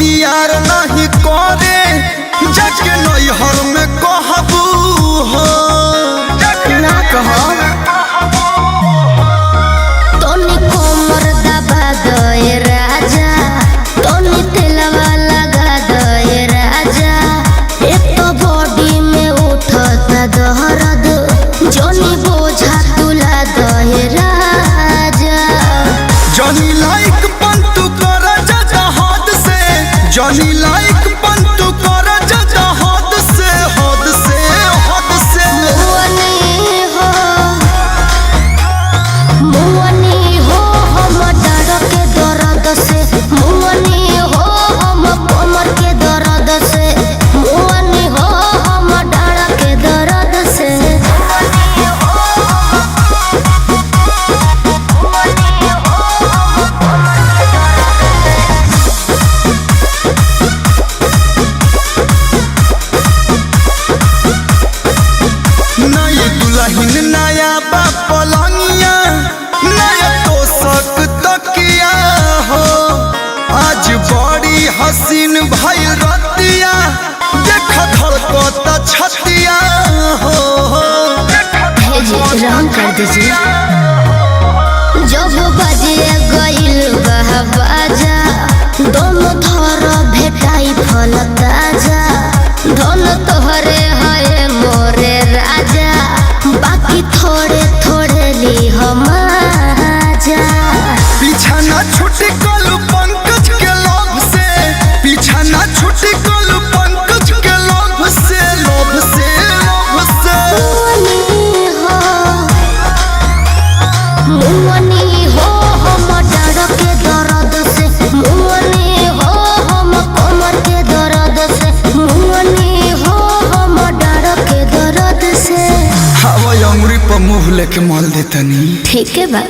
बरियार नहीं करे जाके नैहर में कहबू हो ना कहो तोनी कोमर दबा दे राजा, तोनी तेलवा लगा दे राजा। एक तो बॉडी में उठता दर्द, जोनी बोझा तुला दे राजा। जनी लाइक पंतु कर जा हद से, जनी लाइक पंतु कर जा हद से, हद से हद से। मुअनी हो हम डर के दर्द से, मुअनी हो हम कमर के दर्द से, मुअनी हो हम डर के दर्द से। नई दुल्हन नया पलंगिया, नया तोशक तकिया हो। आज बड़ी हसीन भइल रतिया, देख धड़कता छतिया हो। भेजिए रंग कर दीजिए। जब बजे गइल बा बाजा, दोनों थर भेटाई फल ताजा। धन तोहरे है मोरे राजा, बाकी थोड़े थोड़े ली हम आजा। पीछा ना छूटी कलू पंकज के लोभ से, पीछा ना छूटी कलू पंकज के लोभ से, लोभ से लोभ से। मुअनी हो हम डर के दर्द से, मुअनी हो हम कमर के दर्द से, मुअनी हो हम डर के दर्द से। हवा अंगुरी पर मुँह लेके मल देतनी। ठीक है बा।